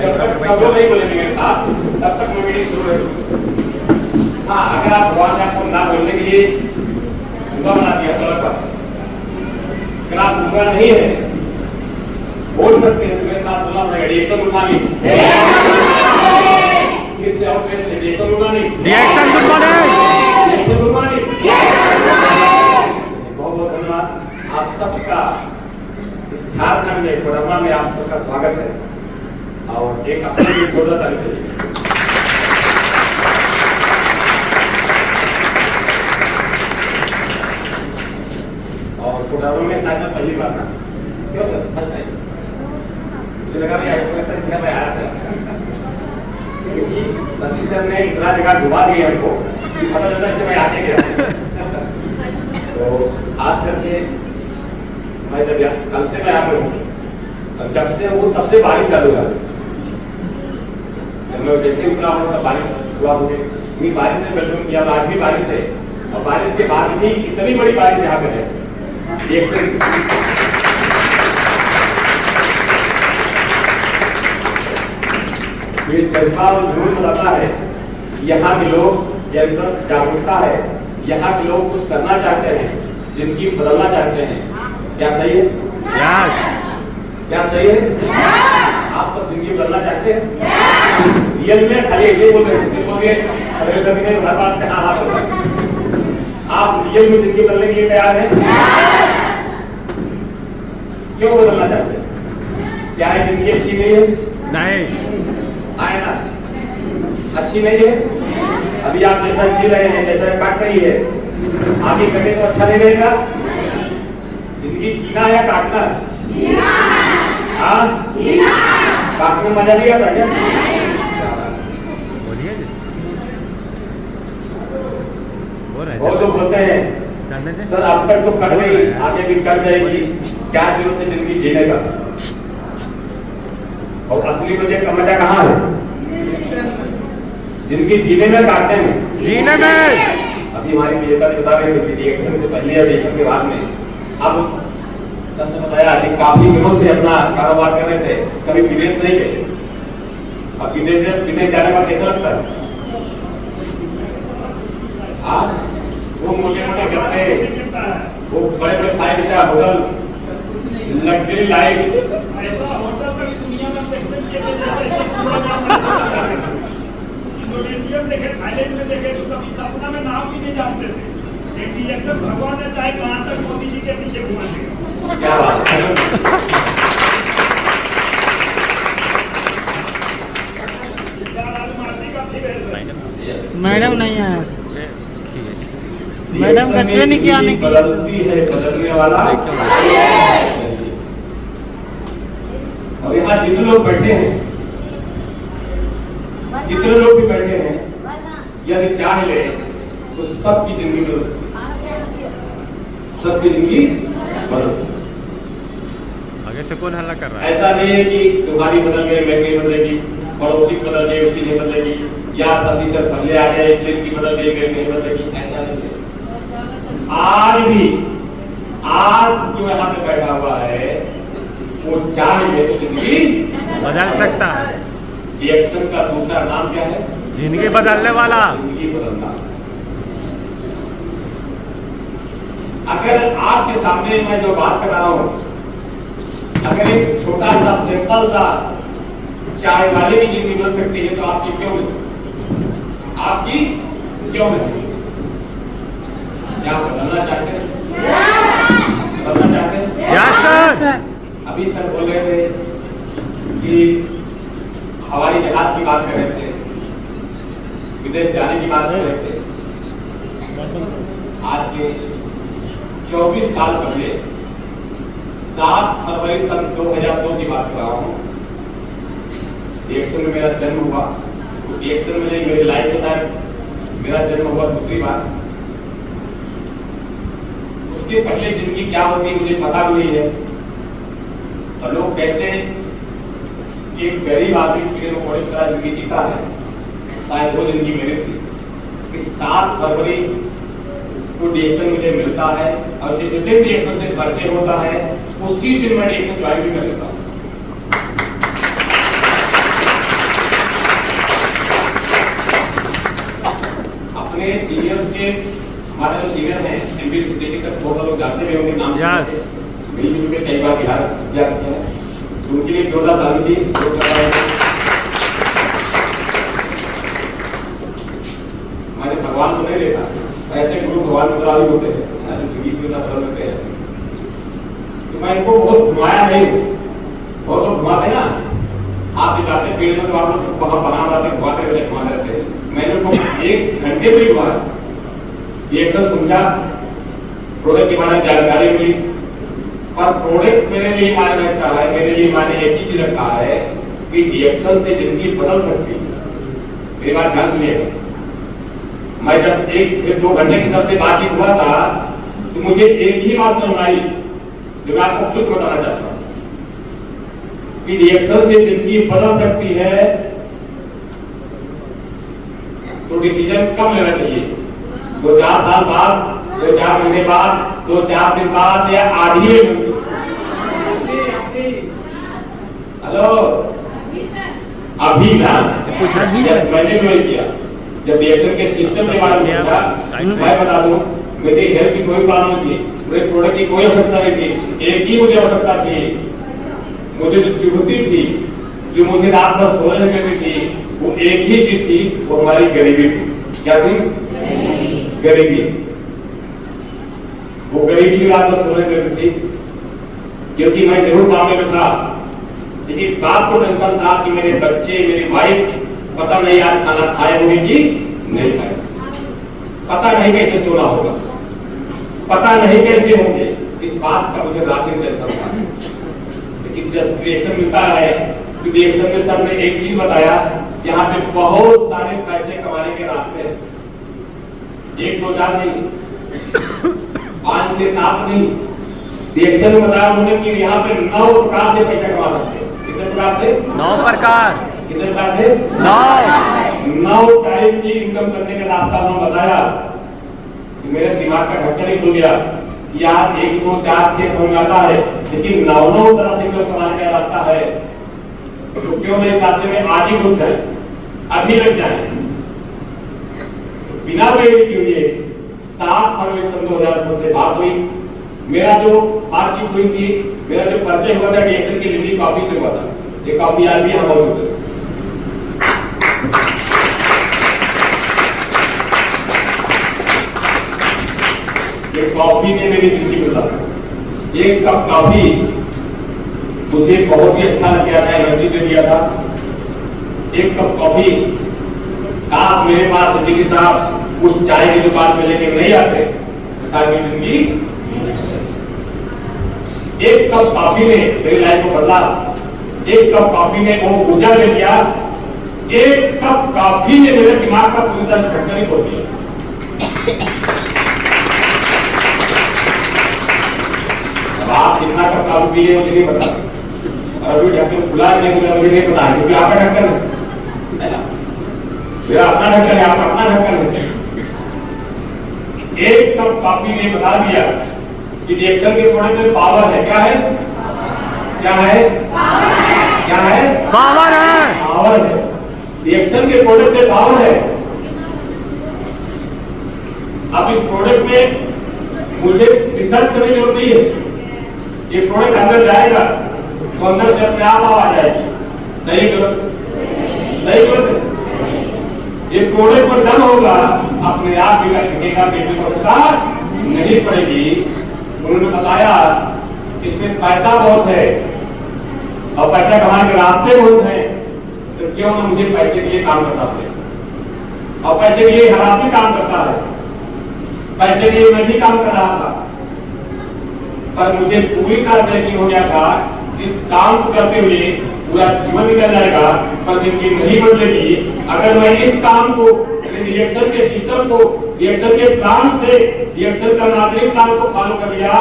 जब तक सब लोग नहीं बोलेंगे मेरे साथ तब तक मैं मीटिंग शुरू रहेगी। हाँ, अगर आप भगवान ने आपको ना बोलने के लिए गूंगा बना दिया तो अलग बात है। अगर आप गूंगा नहीं है, बोल सकते हैं तो मेरे साथ बोलना पड़ेगा रिएक्शन गुड मॉर्निंग। फिर से और फिर से reaction good morning. Reaction good morning. Reaction good morning. बहुत बहुत धन्यवाद आप सबका। इस झारखंड में कोडरमा में आप सबका स्वागत है और एक अपने की जरूरत आनी चाहिए। और कोडरमा में शायद पहली बार था, क्यों सर? फर्स्ट टाइम मुझे लगा भी लगता है मैं आया था, क्योंकि शशि सर ने इतना जगह घुमा दिया हमको कि पता चलता है मैं आके गया। तो खास करके मैं जब कल से मैं यहाँ पे हूँ, जब से वो तब से बारिश चालू हो गई। जब मैं जैसे उतरा हूँ तब बारिश हुआ मुझे, बारिश ने वेलकम किया। आज भी बारिश है और बारिश के बाद भी इतनी बड़ी बारिश यहाँ पे है। ये जज्बा और जुनून बताता है यहाँ के लोग ये अंदर जागरूकता है। यहाँ के लोग कुछ करना चाहते हैं, जिंदगी बदलना चाहते हैं। क्या सही है? क्या सही है? आप सब जिंदगी बदलना चाहते हैं? रियल में खाली ऐसे बोल रहे हैं, हर बात पे हाँ होता है। आप रियल में जिंदगी बदलने के लिए तैयार हैं? क्यों बदलना चाहते हैं? क्या है जिंदगी अच्छी नहीं है? नहीं आए ना, अच्छी नहीं है। अभी आप जैसा जी रहे हैं, जैसा काट रही है, आगे कटे तो अच्छा नहीं रहेगा। जिंदगी जीना है या काटना? हाँ, काटने में मजा नहीं आता क्या? बहुत लोग बोलते हैं सर अब तक तो कट गई, आगे भी कट जाएगी, क्या जरूरत है जिंदगी जीने का? और असली मजा कहाँ है? जिंदगी जीने में, काटने में। जीने में। अभी हमारी विजेता ने बता रहे थे रिएक्शन से पहले या रिएक्शन के बाद में, अब सबने बताया कि काफी दिनों से अपना कारोबार कर रहे थे, कभी विदेश नहीं गए। अब विदेश जाने का कैसा लगता है? वो मोटे मोटे गप्पे, वो बड़े बड़े 5 स्टार होटल, लग्जरी लाइफ, ऐसा होटल कभी दुनिया में देखने इंडोनेशिया में देखे, थाईलैंड में देखे, तो कभी सपना में नाम भी नहीं जानते थे। एक रिएक्शन भगवान ने चाहे कहां तक मोदी जी के पीछे घुमा देगा। क्या बात है। मैडम नहीं आया, मैडम कचरे नहीं किया आने की। बदलती है बदलने वाला। और यहाँ जितने लोग बैठे हैं, जितने लोग भी बैठे हैं, यदि चाह ले तो सबकी जिंदगी बदल, सबकी जिंदगी बदल। आगे से कौन हल्ला कर रहा है? ऐसा नहीं है कि तुम्हारी बदल गई मैं नहीं बदलेगी, पड़ोसी बदल गई उसकी नहीं बदलेगी, या शशि सर पहले आ गए इसलिए की बदल गई मेरी नहीं बदलेगी। ऐसा नहीं है। आज भी, आज जो यहाँ पे बैठा हुआ है वो चाहे तो जिंदगी बदल सकता है। रिएक्शन का दूसरा नाम क्या है? जिंदगी बदलने वाला। जिंदगी बदलना। अगर आपके सामने मैं जो बात कर रहा हूं, अगर एक छोटा सा सिंपल सा चाय वाले की जिंदगी बदल सकती है तो आपकी क्यों नहीं? आपकी क्यों नहीं? क्या बदलना चाहते हैं? बदलना चाहते हैं? Yes sir. अभी सर बोल रहे थे कि हवाई जहाज की बात कर रहे थे, विदेश जाने की बात कर रहे थे। आज के 24 साल पहले 7 फरवरी सन 2002 की बात कर रहा हूँ। रिएक्शन में मेरा जन्म हुआ। रिएक्शन में नहीं, मेरी लाइफ के साथ मेरा जन्म हुआ दूसरी बार। उसके पहले जिंदगी क्या होती मुझे पता भी नहीं है। और लोग कैसे एक गरीब आदमी के लोग बड़ी तरह जिंदगी जीता है, शायद वो जिंदगी मेरी थी। कि 7 फरवरी को रिएक्शन मुझे मिलता है और जिस दिन रिएक्शन से परिचय होता है उसी दिन मैं रिएक्शन ज्वाइन भी कर लेता हूँ। सीनियर के हमारे जो सीनियर हैं एमपी सिद्दीकी तक बहुत लोग जानते भी होंगे नाम Yes. मिलजुल के कई बार बिहार जा चुके हैं, तो उनके लिए जोरदार ताली थी। हमारे भगवान को नहीं देखा, ऐसे गुरु भगवान को भी होते हैं जो गीत में बदल लेते हैं। तो मैं इनको बहुत घुमाया नहीं, बहुत लोग घुमाते ना, आप भी जाते फील्ड में तो आप लोग वहां बना जाते घुमाते रहते। मैंने उनको 1 घंटे में घुमाया, रिएक्शन समझा, प्रोडक्ट के बारे में जानकारी मिली। पर प्रोडक्ट मेरे लिए मायने रखता है, मेरे लिए मायने एक ही चीज रखा है कि रिएक्शन से जिंदगी बदल सकती है। मेरी बात ध्यान सुनिएगा, मैं जब 1-2 घंटे की सबसे बातचीत हुआ था तो मुझे एक ही बात समझ आई जो मैं आपको खुद बताना चाहता हूँ कि रिएक्शन से जिंदगी बदल सकती है। तो डिसीजन कब लेना चाहिए? 2-4 साल बाद, 2-4 महीने बाद, 2-4 दिन बाद, या आधी में? हेलो, अभी ना? मैंने भी वही किया जब रिएक्शन के सिस्टम के बारे में पूछा। मैं बता दूं, मेरी हेल्थ की कोई प्रॉब्लम नहीं थी, मेरे प्रोडक्ट की कोई आवश्यकता नहीं थी, एक ही मुझे आवश्यकता थी। मुझे जो चुभती थी, जो मुझे रात भर सोने करती थी, वो एक ही चीज थी, वो हमारी गरीबी थी। क्या थी? गरीबी। वो गरीबी की रात भर सोने करती थी, क्योंकि मैं जरूर मामले में था, लेकिन इस बात को टेंशन था कि मेरे बच्चे, मेरी वाइफ पता नहीं आज खाना खाए होंगे कि नहीं खाए, पता नहीं कैसे सोना होगा, पता नहीं कैसे होंगे, इस बात का मुझे रात दिन टेंशन था। लेकिन जब रिएक्शन मिलता है तो रिएक्शन में सर ने एक चीज बताया, यहाँ पे बहुत सारे पैसे कमाने के रास्ते हैं। 1-2-4 नहीं, 5-6-7 नहीं, रिएक्शन में बताया उन्होंने कि यहाँ पे 9 प्रकार से पैसा कमा सकते हैं। कितने प्रकार से? 9 प्रकार। कितने प्रकार से? 9 टाइप की इनकम करने का रास्ता उन्होंने बताया। मेरे दिमाग का ढक्कन ही खुल गया। यार 1-2-4-6 समझ में आता है, लेकिन 9 तरह से इनकम कमाने का रास्ता है, तो क्यों नहीं इस रास्ते में आज ही घुस जाए, अभी लग जाए। बिना वेट के लिए 7 फरवरी सन 2016 से बात हुई। मेरा जो बातचीत हुई थी, मेरा जो परिचय हुआ था रिएक्शन की लिली कॉफी से हुआ था। ये कॉफी आज भी यहाँ मौजूद है। ये कॉफी ने मेरी जिंदगी बदला। एक कप कॉफी मुझे बहुत ही अच्छा लग गया था, एनर्जी दे दिया था। एक कप कॉफी काश मेरे पास सिद्दीकी साहब उस चाय की दुकान पे लेके नहीं आते तो सारी जिंदगी। एक कप कॉफी ने मेरी लाइफ को बदला। एक कप कॉफी ने वो ऊर्जा दे दिया। एक कप कॉफी ने मेरे दिमाग का पूरी तरह झटका नहीं खोल दिया। अब आप कितना कप कॉफी पिए मुझे नहीं पता, और अभी ढक्कन खुला है मुझे नहीं पता है, क्योंकि आपका ढक्कन है ना, मेरा अपना ढक्कन है, आपका अपना ढक्कन है। एक कप कॉफी ने बता दिया कि रिएक्शन के प्रोडक्ट में पावर है। क्या है? क्या है? क्या है? पावर है। पावर है। रिएक्शन के प्रोडक्ट में पावर है। अब इस प्रोडक्ट में मुझे रिसर्च करने की जरूरत नहीं है। ये प्रोडक्ट अंदर जाएगा तो अंदर से अपने आप आ जाएगी। सही गलत? सही गलत? ये प्रोडक्ट पर दम होगा, अपने आप बिगड़ेगा, पेट में नहीं पड़ेगी। उन्होंने बताया इसमें पैसा बहुत है और पैसा कमाने के रास्ते बहुत हैं, तो क्यों ना मुझे पैसे के लिए काम करना पड़े। और पैसे के लिए हर आदमी काम करता है, पैसे के लिए मैं भी काम कर रहा था, पर मुझे पूरी तरह से यकीन हो गया था इस काम को करते हुए पूरा जीवन निकल जाएगा, पर जिंदगी नहीं बदलेगी अगर मैं इस काम को, रिएक्शन के सिस्टम को, रिएक्शन के प्लान से, रिएक्शन का नागरिक प्लान को फॉलो कर लिया,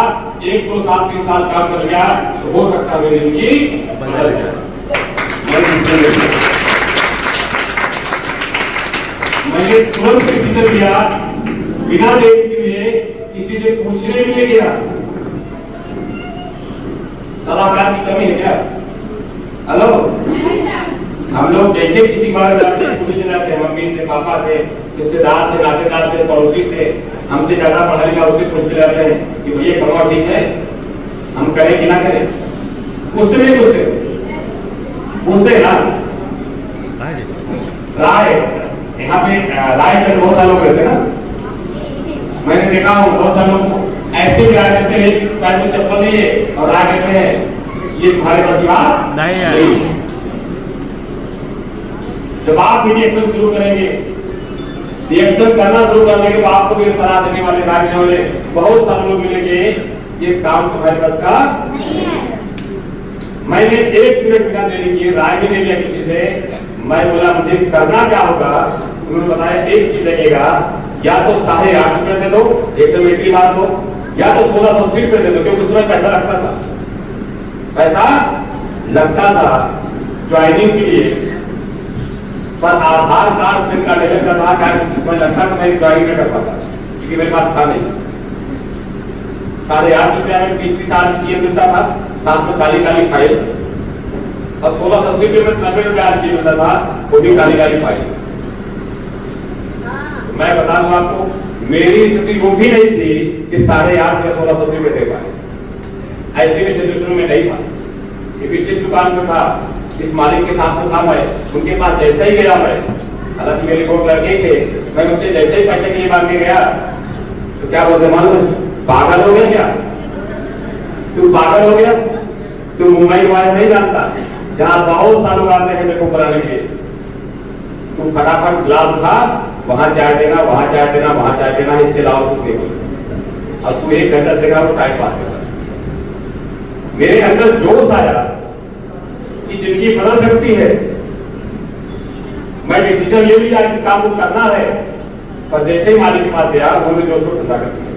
1-2 साल 3 साल काम कर लिया, तो हो सकता है मेरी जिंदगी बदल जाए। मैंने तुरंत डिसीजन लिया, बिना देरी किए, किसी से पूछने भी नहीं गया। सलाहकार की कमी है क्या? हेलो, हम लोग जैसे किसी बार जाते हैं, पूछने जाते हैं मम्मी से, पापा से, रिश्तेदार से, नातेदार से, पड़ोसी से, हमसे ज्यादा पढ़ा लिखा उससे पूछते रहते हैं कि भैया कमाओ ठीक है, हम करें कि ना करें? पूछते नहीं पूछते ना। राय यहाँ पे राय चंद बहुत सारे लोग रहते ना, मैंने देखा हूँ बहुत सारे लोग ऐसे भी राय देते हैं, पैर में चप्पल नहीं है और राय कहते हैं ये तुम्हारे बस की बात नहीं है। जब आप मीडिएशन शुरू करेंगे, रिएक्शन करना शुरू करने के बाद आपको भी सलाह देने वाले, राय देने वाले बहुत सारे लोग मिलेंगे, ये काम तुम्हारे बस का नहीं है। मैंने 1 मिनट बिना देने की राय भी नहीं लिया किसी से, मैं बोला मुझे करना क्या होगा, उन्होंने बताया एक चीज लगेगा, या तो 8.5 रुपए दे दो, 100 बात दो, या तो 1680 रुपए दे दो, क्योंकि उस समय पैसा लगता था, पैसा लगता था ज्वाइनिंग के लिए, पर आधार कार्ड पैन कार्ड लेकर करना मैं लगता था मैं ज्वाइनिंग नहीं कर पाता, क्योंकि मेरे पास था नहीं। 8.5 रुपया में 30 साल की मिलता था, साथ में काली काली फाइल, और 1680 रुपये में 90 रुपया मिलता था, वो भी काली काली फाइल। मैं बता दूं आपको, मेरी स्थिति वो भी नहीं थी कि 8.5 या 1680 रुपये दे पाए, ऐसे भी सिचुएशन में नहीं था, क्योंकि जिस दुकान में था, जिस मालिक के साथ में था, मैं उनके पास जैसे ही गया, मैं हालांकि मेरे 2 लड़के थे, मैं उनसे जैसे ही पैसे के लिए मांग के गया तो क्या बोलते मालूम, पागल हो गया क्या तू, पागल हो गया तू, मुंबई के बारे में नहीं जानता, जहां बहुत सारे लोग आते हैं मेरे को कराने के लिए, तू फटाफट ग्लास उठा, वहां चाय देना, वहां चाय देना, वहां चाय देना, इसके अलावा कुछ नहीं बोलना। अब तू 1 घंटा देगा वो टाइम पास करता। मेरे अंदर जोश आया कि जिंदगी बदल सकती है, मैं डिसीजन ले लिया इस काम को करना है, पर जैसे ही मालिक के पास गया वो मेरे जोश को ठंडा कर दिया।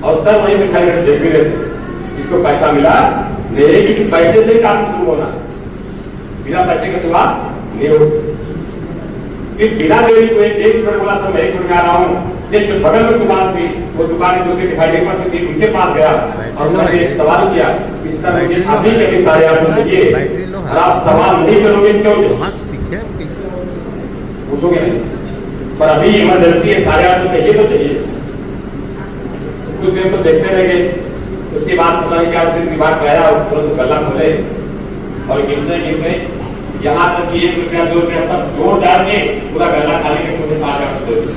और सर वही मिठाई में देख भी रहे थे, इसको पैसा मिला नहीं, पैसे से काम शुरू होना, बिना पैसे के शुरुआत नहीं हो। फिर बिना देरी को 1 मिनट बोला, सर मैं 1 मिनट में आ रहा हूँ, जिसके बगल में दुकान थी, वो दुकान दूसरी दिखाई नहीं पड़ती थी, उनके पास गया और उन्होंने एक सवाल किया, इस तरह मुझे अभी के भी 8.5 चाहिए, और आप सवाल नहीं करोगे क्यों? पूछोगे नहीं, पर अभी इमरजेंसी है, 8.5 चाहिए तो चाहिए। कुछ देर तो देखते रह गए, उसके बाद पता नहीं क्या विभाग गया और तुरंत गला खोले और गिनते गिनते यहाँ तक कि 1 रुपया 2 रुपया सब जोड़ डाल के पूरा गला खाली के मुझे 8.5 दे दो।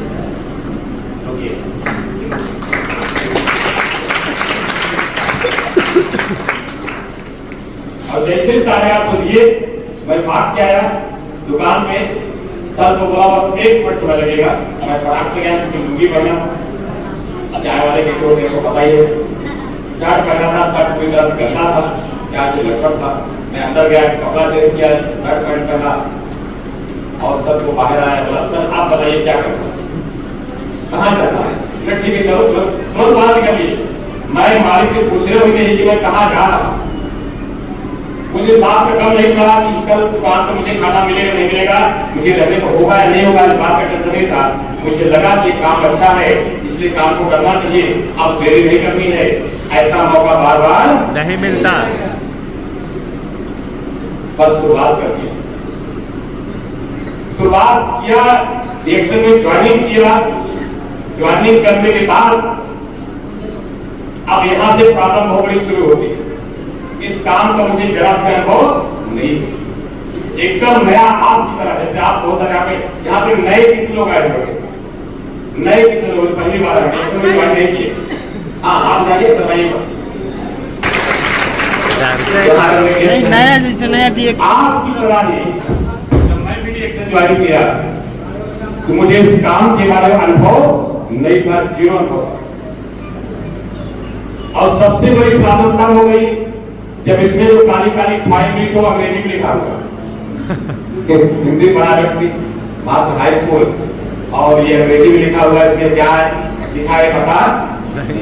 और जैसे 8.5 दिए, मैं भाग के आया दुकान में, सर को बोला बस 1 मिनट समय लगेगा, मैं फटाक से गया, क्योंकि लुंगी पहना, चाय वाले के शो को पता ही है, शर्ट पहना था, शर्ट पूरी तरह से गंदा था, क्या से लटपट था, मैं अंदर गया, कपड़ा चेंज किया, शर्ट पैंट पहना और सर को बाहर आया, बोला सर आप बताइए क्या करना है, कहाँ चलना है? ठीक है चलो तुरंत बाहर निकलिए। मैं मालिक से पूछ रहे हुए कि मैं कहाँ जा रहा हूँ, मुझे बात का कम नहीं था कि कल दुकान पर मुझे खाना मिलेगा नहीं मिलेगा, मुझे रहने को होगा या नहीं होगा, इस बात का टेंशन नहीं था। मुझे लगा कि काम अच्छा है इसलिए काम को करना चाहिए, अब देरी नहीं करनी है, ऐसा मौका बार बार नहीं मिलता। बस शुरुआत कर दी, शुरुआत किया, रिएक्शन में ज्वाइनिंग किया, ज्वाइनिंग करने के बाद अब यहाँ से प्रॉब्लम बहुत बड़ी शुरू होती है। इस काम का मुझे जरा भी अनुभव नहीं, एकदम नया आप की तरह, जैसे आप बहुत सारे यहाँ पे नए कितने लोग आए हुए, नए कितने लोग पहली बार आए, इसमें ज्वाइन नहीं किए। हाँ आप जाइए सरवाइए, नहीं नया जैसे नया DX आपकी तरह ही जब मैं भी DX ज्वाइन किया तो मुझे इस काम के बारे में अनुभव नहीं था, 0 अनुभव। और सबसे बड़ी प्रॉब्लम तब हो गई जब इसमें जो काली काली फाइल मिली तो अंग्रेजी में लिखा हुआ हिंदी पढ़ा व्यक्ति मात्र हाई स्कूल, और ये अंग्रेजी में लिखा हुआ, इसमें क्या है लिखा है पता नहीं।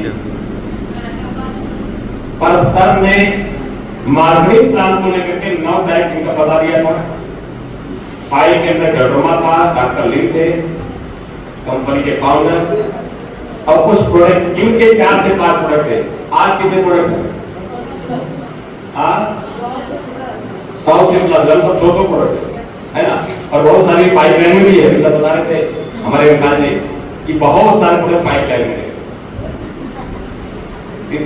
पर सर ने मार्केटिंग प्लान को लेकर के 9 तारीख का पता दिया था। फाइल के अंदर गडरमा था, डॉक्टर लिंक थे, कंपनी के फाउंडर और कुछ प्रोडक्ट, इनके 4 से 5 प्रोडक्ट थे। आज कितने प्रोडक्ट है? आज 100 से 200 प्रोडक्ट है ना। और बहुत सारी पाइपलाइन भी है, सब बता रहे थे हमारे इंसान जी कि बहुत सारे प्रोडक्ट पाइपलाइन में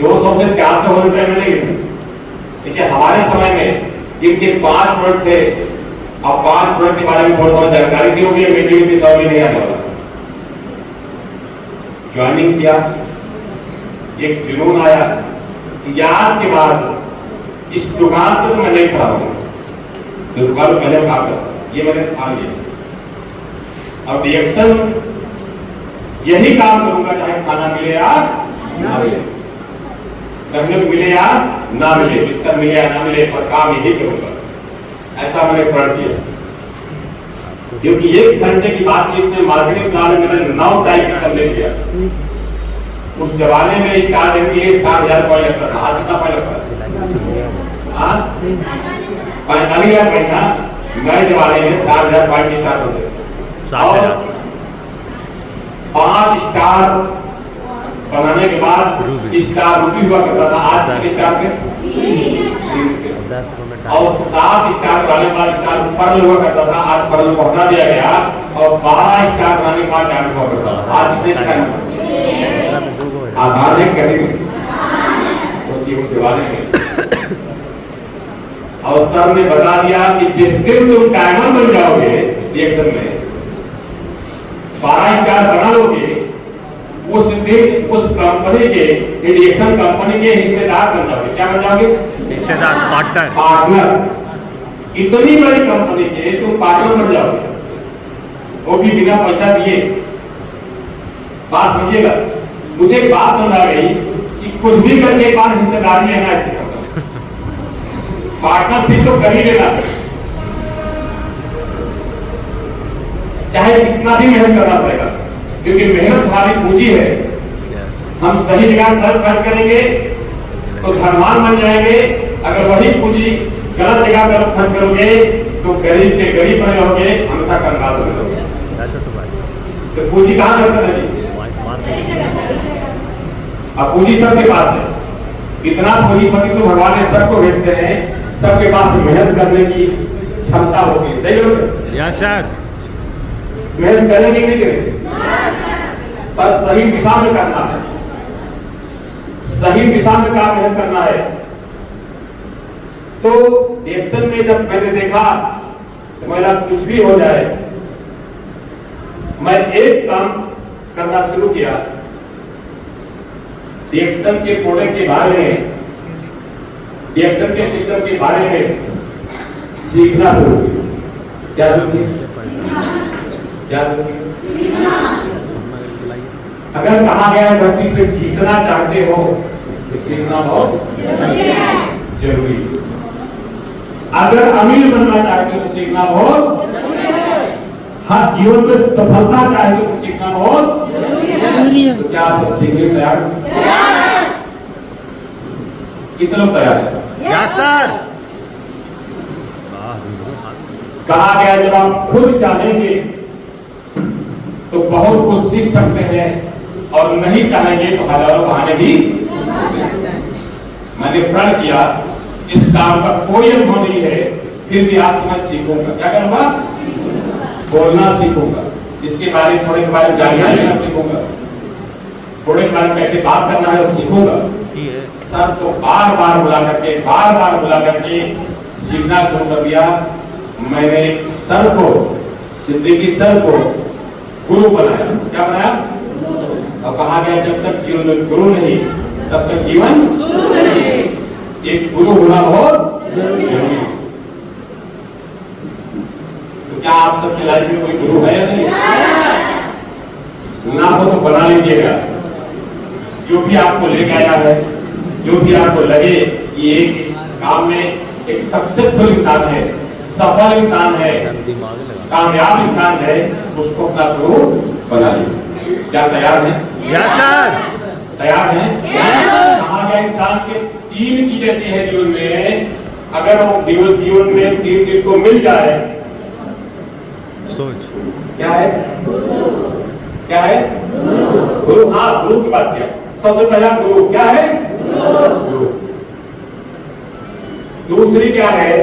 200 से 400 रुपए में नहीं। देखिए हमारे समय में जिनके 5 प्रोडक्ट थे, अब 5 प्रोडक्ट के बारे में थोड़ा जानकारी दी होगी, मीटिंग की सब नहीं आने वाला। ज्वाइनिंग किया, एक जुनून आया कि आज के बाद इस दुकान पर तो मैं नहीं खड़ा हूँ, जो दुकान पहले काम करता ये मैंने ठान लिया। अब रिएक्शन यही काम करूंगा, चाहे खाना मिले या ना मिले, तकलीफ मिले या ना मिले, बिस्तर मिले या ना मिले, पर काम यही करूंगा। ऐसा मैंने पढ़ दिया, क्योंकि 1 घंटे की बातचीत में मार्केटिंग प्लान में मैंने 9 टाइप कर ले दिया। उस जमाने में स्टार्ट के 7,000 रुपये लगता था, आज कितना रुपये लगता है? 45,000 पैसा नए जमाने में 7,000 पॉइंट स्टार्ट होते थे। और 5 स्टार बनाने के बाद स्टार रुपी हुआ करता था, आज स्टार के 10 और 7 स्टार बनाने के बाद स्टार पर्ल हुआ करता था, आज पर्ल को हटा दिया गया और 12 स्टार बनाने के बाद डायमंड हुआ करता था। आज कितने आधार है करेंगे तो वाले में। और सर ने बता दिया कि जिस दिन तुम डायमंड बन जाओगे रिएक्शन में, 12 स्टार बना लोगे, उस दिन उस कंपनी के रिएक्शन कंपनी के हिस्सेदार बन जाओगे। क्या बन जाओगे? हिस्सेदार, पार्टनर। पार्टनर। इतनी बड़ी कंपनी के तुम पार्टनर बन जाओगे, वो भी बिना पैसा दिए। बात समझिएगा, मुझे एक बात समझ आ गई कि कुछ भी करके एक बार हिस्सेदारी लेना इससे करता, पार्टनरशिप तो कर ही लेना, चाहे कितना भी मेहनत करना पड़ेगा, क्योंकि मेहनत हमारी पूंजी है। हम सही जगह खर्च करेंगे तो धनवान बन जाएंगे, अगर वही पूंजी गलत जगह पर खर्च करोगे तो गरीब के गरीब बने रहोगे, हमेशा कंगाल बने रहोगे। तो पूंजी कहाँ खर्च करेगी? अब पूंजी सबके पास है, इतना पूंजीपति तो भगवान ने सबको भेजते हैं, सबके पास मेहनत करने की क्षमता होती है। सही लोग? Yes sir. मेहनत करेंगे नहीं करेंगे, पर सही दिशा में करना है, सही दिशा में काम मेहनत करना है। तो रिएक्शन में जब मैंने देखा तो मेरा कुछ भी हो जाए, मैं एक काम करना शुरू किया, रिएक्शन के प्रोडक्ट के बारे में, रिएक्शन के सिस्टम के बारे में सीखना शुरू किया। क्या शुरू किया? क्या शुरू किया? अगर कहा गया है धरती पे जीतना चाहते हो तो सीखना बहुत जरूरी। अगर अमीर बनना चाहते हो तो सीखना बहुत, हर जीवन में सफलता चाहते हो तो सीखना बहुत जरूरी है। तो क्या आप सब सीखने तैयार हो? कितने लोग तैयार हैं? Yes sir. कहा गया जब आप खुद चाहेंगे तो बहुत कुछ सीख सकते हैं, और नहीं चाहेंगे तो हजारों बहाने भी। मैंने प्रण किया इस काम का कोई अनुभव नहीं है, फिर भी आज मैं सीखूंगा। क्या करूंगा? बोलना सीखूंगा, इसके बारे में थोड़े के बारे में जानकारी लेना सीखूंगा, थोड़े के बारे में कैसे बात करना है वो सीखूंगा। सर तो बार बार बुला करके सीखना शुरू कर दिया। मैंने सर को, सिद्दीकी सर को गुरु बनाया। क्या बनाया? और कहा गया जब तक जीवन में गुरु नहीं तब तक जीवन एक गुरु होना बहुत जरूरी है। तो क्या आप सबके लाइफ में कोई गुरु है या नहीं? ना हो तो बना लीजिएगा। जो भी आपको लेके आया है, जो भी आपको लगे कि एक इस काम में एक सक्सेसफुल इंसान है, सफल इंसान है, कामयाब इंसान है, उसको अपना गुरु बना लीजिए। क्या तैयार हैं? Yes sir. तैयार हैं? Yes sir. कहा गया इंसान के 3 चीज ऐसी है जीवन में, अगर वो जीवन में 3 चीज को मिल जाए। सोच क्या है? क्या है? गुरु। हाँ, गुरु की बात किया। सबसे पहला गुरु क्या है? गुरु। दूसरी क्या है?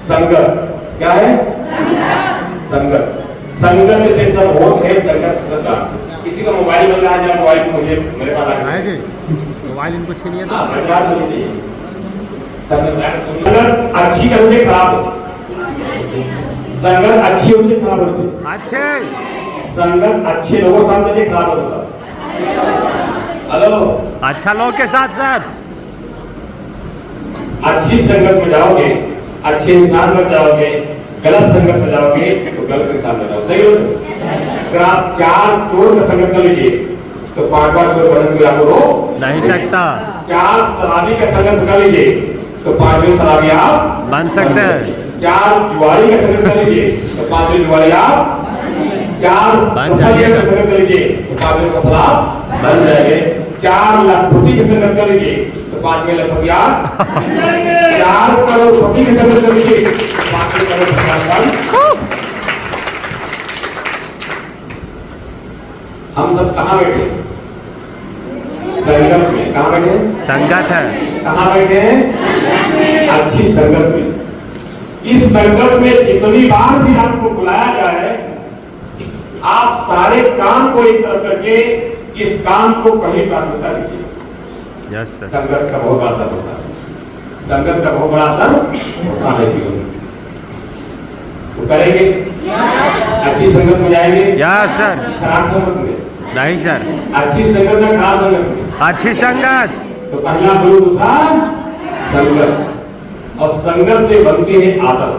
संगत। क्या है? संगत। संगत, संगत से सब होत है संगत श्रद्धा। किसी का मोबाइल बन रहा है, जब मोबाइल मुझे मेरे पास आ है जी मोबाइल इनको छीनिए तो संगत अच्छी करते खराब, संगत अच्छी होती खराब होती, अच्छे संगत अच्छे लोगों के साथ में खराब होता। हेलो, अच्छा लोग के साथ सर अच्छी संगत में जाओगे, अच्छे इंसान में जाओगे, गलत संगत में जाओगे तो गलत इंसान में जाओ। सही हो? अगर आप 4 चोर का संगत कर लीजिए तो 5वां चोर बनने से आपको रोक नहीं सकता, 4 शराबी का संगत कर लीजिए तो 5वें शराबी आप बन सकते हैं, 4 जुआरी का संगत कर लीजिए तो 5वें जुआरी आप, 4 बन सफलिया का जाइए। संगत कर लीजिए तो 5वें सफल आप बन जाएंगे, 4 लखपति का संगत कर लीजिए तो 5वें लखपति आप, 4 करोड़पति का संगत कर लीजिए तो 5वें करोड़पति आप। हम सब कहाँ बैठे? संगत में। कहाँ बैठे? संगत है, कहाँ बैठे हैं? अच्छी संगत में। इस संगत में जितनी बार भी आपको बुलाया जाए, आप सारे काम को एक तरफ करके इस काम को पहली प्राथमिकता दीजिए। यस सर, संगत का बहुत बड़ा असर होता है, संगत का बहुत बड़ा असर होता है जीवन में। तो करेंगे, अच्छी संगत में जाएंगे, यस सर, खराब संगत में नहीं सर, अच्छी संगत में, खराब संगत में। अच्छी संगत, तो पहला गुरु, दूसरा संगत, और संगत से बनती है आदत।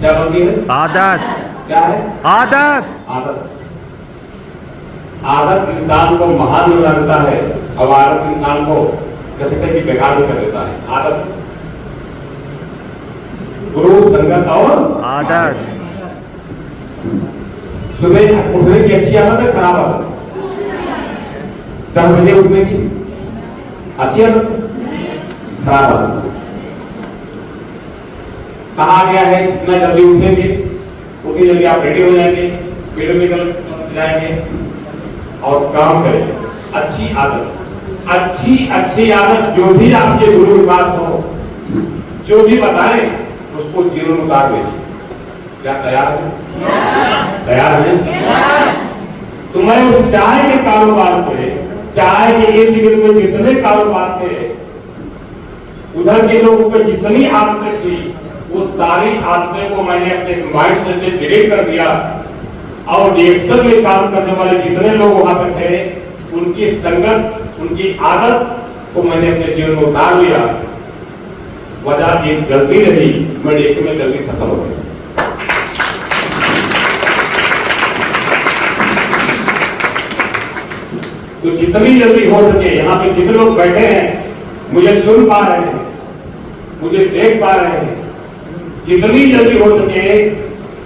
क्या बनती है? आदत, क्या है? आदत, आदत। आदत इंसान को महान बनाता है और आदत इंसान को कहते कि बेकार भी कर देता है। आदत, गुरु, संगत और आदत, सुबह उठने की अच्छी आदत है, खराब आदत? 10 बजे उठने की अच्छी आदत, खराब आदत। कहा गया है इतना जल्दी उठेंगे, उतनी जल्दी आप रेडी हो जाएंगे, पेड़ में निकल जाएंगे और काम करेंगे। अच्छी आदत, अच्छी आदत जो भी आपके गुरु के पास हो, जो भी बताएं उसको जीवन में उतार दीजिए। क्या तैयार है? तैयार है? तो मैं उस चाय के कारोबार पे, चाय के इर्द गिर्द में जितने कारोबार थे, उधर के लोगों को जितनी आदतें थी, वो सारी आदतें को मैंने अपने माइंड से डिलीट कर दिया और रिएक्शन में काम करने वाले जितने लोग वहां पे थे, उनकी संगत, उनकी आदत को मैंने अपने जीवन में उतार लिया। वजह एक गलती रही, मैं एक में जल्दी सफल हो गया। तो जितनी जल्दी हो सके, यहाँ पे जितने लोग बैठे हैं, मुझे सुन पा रहे हैं, मुझे देख पा रहे हैं, जितनी जल्दी हो सके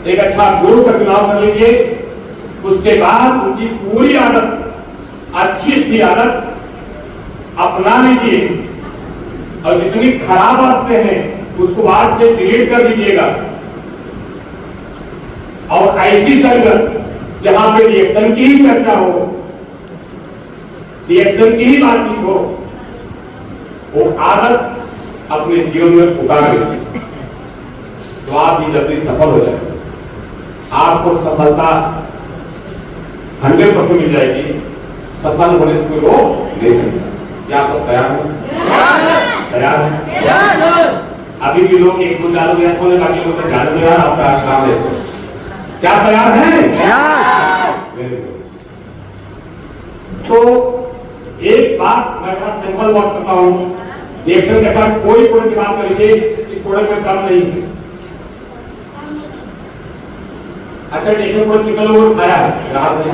एक अच्छा गुरु का चुनाव कर लीजिए। उसके बाद उनकी पूरी आदत, अच्छी आदत अपना लीजिए और जितनी खराब आदतें हैं उसको आज से डिलीट कर दीजिएगा। और ऐसी संगत जहां पे रिएक्शन की ही चर्चा हो, रिएक्शन की ही बातचीत हो, वो आदत अपने जीवन में उतार लीजिए तो आप भी जल्दी सफल हो जाएंगे। आपको सफलता 100% मिल जाएगी। सफल होने से कोई रोक नहीं सकता। क्या आप लोग तैयार हो? तैयार है? अभी भी लोग एक दो चालू गया खोले, बाकी लोग तो जाने दो यार, आपका काम है। क्या तैयार है? तो एक बात मैं बड़ा सिंपल बात करता हूँ, रिएक्शन के साथ कोई प्रोडक्ट की बात कर लीजिए, इस प्रोडक्ट में कम नहीं है। अच्छा, रिएक्शन प्रोडक्ट कितना लोगों ने खाया है? ग्राहक ने